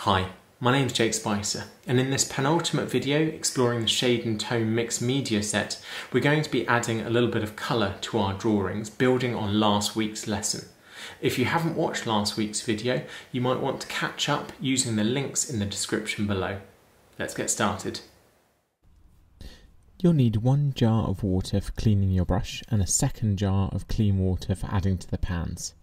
Hi, my name's Jake Spicer, and in this penultimate video exploring the shade and tone mixed media set, we're going to be adding a little bit of colour to our drawings, building on last week's lesson. If you haven't watched last week's video, you might want to catch up using the links in the description below. Let's get started. You'll need 1 jar of water for cleaning your brush and a second jar of clean water for adding to the pans.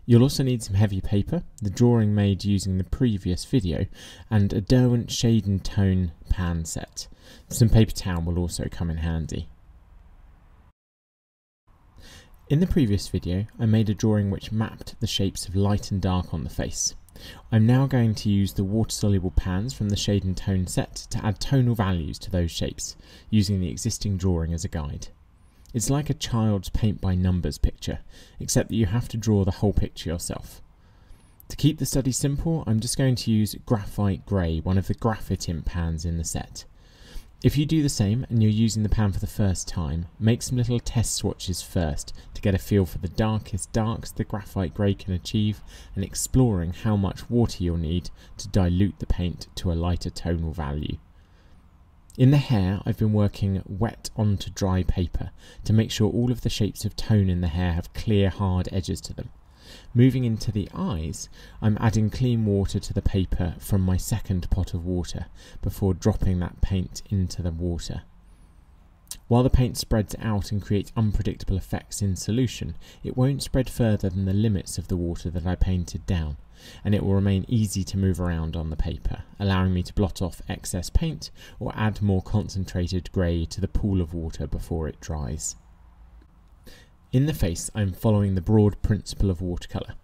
You'll also need some heavy paper, the drawing made using the previous video, and a Derwent shade and tone pan set. Some paper towel will also come in handy. In the previous video, I made a drawing which mapped the shapes of light and dark on the face. I'm now going to use the water-soluble pans from the shade and tone set to add tonal values to those shapes, using the existing drawing as a guide. It's like a child's paint by numbers picture, except that you have to draw the whole picture yourself. To keep the study simple, I'm just going to use graphite grey, one of the graphitin pans in the set. If you do the same and you're using the pan for the first time, make some little test swatches first to get a feel for the darkest darks the graphite grey can achieve, and exploring how much water you'll need to dilute the paint to a lighter tonal value. In the hair, I've been working wet onto dry paper to make sure all of the shapes of tone in the hair have clear, hard edges to them. Moving into the eyes, I'm adding clean water to the paper from my second pot of water before dropping that paint into the water. While the paint spreads out and creates unpredictable effects in solution, it won't spread further than the limits of the water that I painted down, and it will remain easy to move around on the paper, allowing me to blot off excess paint or add more concentrated grey to the pool of water before it dries. In the face, I'm following the broad principle of watercolour,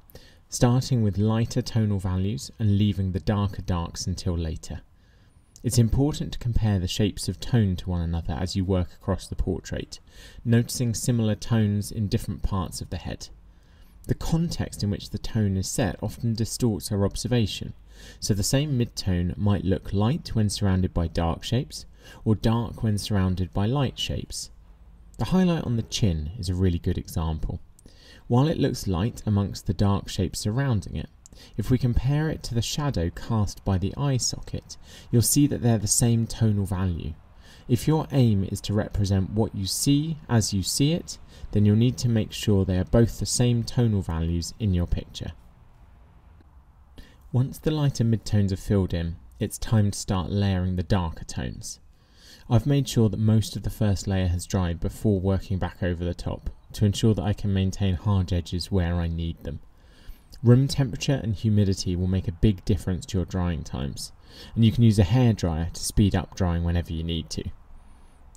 starting with lighter tonal values and leaving the darker darks until later. It's important to compare the shapes of tone to one another as you work across the portrait, noticing similar tones in different parts of the head. The context in which the tone is set often distorts our observation, so the same mid-tone might look light when surrounded by dark shapes, or dark when surrounded by light shapes. The highlight on the chin is a really good example. While it looks light amongst the dark shapes surrounding it, if we compare it to the shadow cast by the eye socket, you'll see that they're the same tonal value. If your aim is to represent what you see as you see it, then you'll need to make sure they are both the same tonal values in your picture. Once the lighter midtones are filled in, it's time to start layering the darker tones. I've made sure that most of the first layer has dried before working back over the top, to ensure that I can maintain hard edges where I need them. Room temperature and humidity will make a big difference to your drying times, and you can use a hairdryer to speed up drying whenever you need to.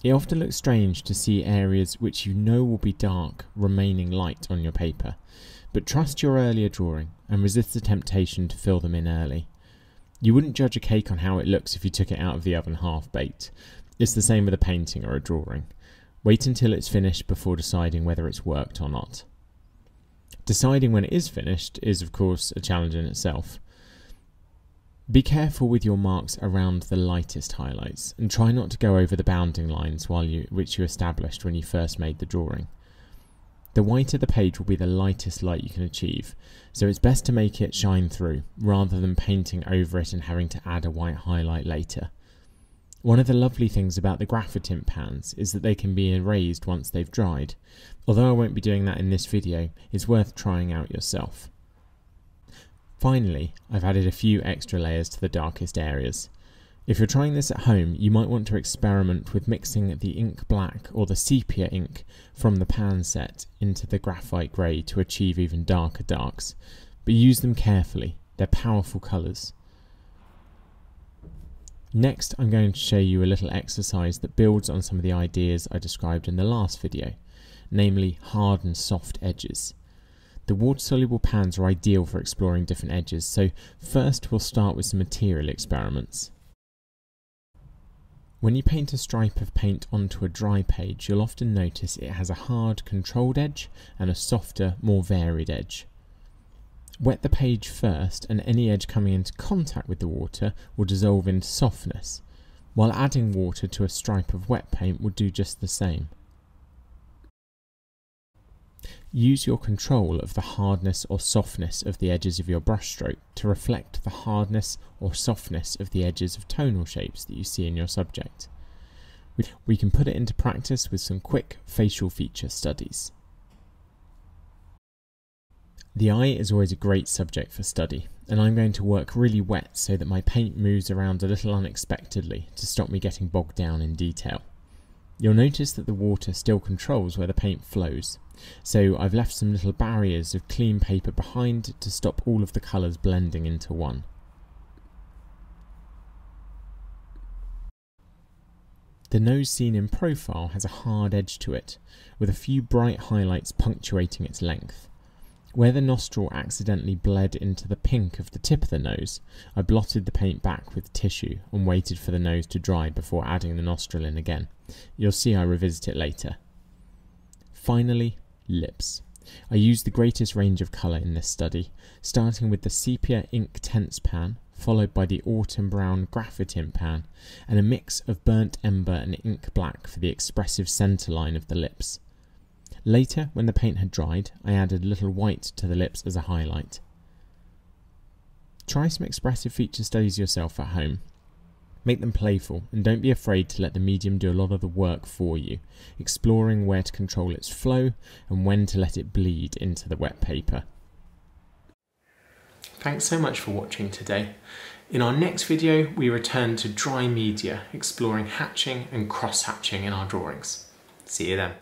It often looks strange to see areas which you know will be dark remaining light on your paper, but trust your earlier drawing and resist the temptation to fill them in early. You wouldn't judge a cake on how it looks if you took it out of the oven half-baked. It's the same with a painting or a drawing. Wait until it's finished before deciding whether it's worked or not. Deciding when it is finished is, of course, a challenge in itself. Be careful with your marks around the lightest highlights, and try not to go over the bounding lines which you established when you first made the drawing. The whiter the page will be the lightest light you can achieve, so it's best to make it shine through, rather than painting over it and having to add a white highlight later. One of the lovely things about the graphitin pans is that they can be erased once they've dried. Although I won't be doing that in this video, it's worth trying out yourself. Finally, I've added a few extra layers to the darkest areas. If you're trying this at home, you might want to experiment with mixing the ink black or the sepia ink from the pan set into the graphite grey to achieve even darker darks, but use them carefully, they're powerful colours. Next, I'm going to show you a little exercise that builds on some of the ideas I described in the last video, namely hard and soft edges. The water-soluble pans are ideal for exploring different edges, so first we'll start with some material experiments. When you paint a stripe of paint onto a dry page, you'll often notice it has a hard, controlled edge and a softer, more varied edge. Wet the page first, and any edge coming into contact with the water will dissolve into softness, while adding water to a stripe of wet paint will do just the same. Use your control of the hardness or softness of the edges of your brushstroke to reflect the hardness or softness of the edges of tonal shapes that you see in your subject. We can put it into practice with some quick facial feature studies. The eye is always a great subject for study, and I'm going to work really wet so that my paint moves around a little unexpectedly to stop me getting bogged down in detail. You'll notice that the water still controls where the paint flows, so I've left some little barriers of clean paper behind to stop all of the colours blending into one. The nose seen in profile has a hard edge to it, with a few bright highlights punctuating its length. Where the nostril accidentally bled into the pink of the tip of the nose, I blotted the paint back with tissue and waited for the nose to dry before adding the nostril in again. You'll see I revisit it later. Finally, lips. I used the greatest range of colour in this study, starting with the sepia ink tense pan, followed by the autumn brown graphite pan, and a mix of burnt ember and ink black for the expressive centre line of the lips. Later, when the paint had dried, I added a little white to the lips as a highlight. Try some expressive feature studies yourself at home. Make them playful, and don't be afraid to let the medium do a lot of the work for you, exploring where to control its flow and when to let it bleed into the wet paper. Thanks so much for watching today. In our next video, we return to dry media, exploring hatching and cross-hatching in our drawings. See you then.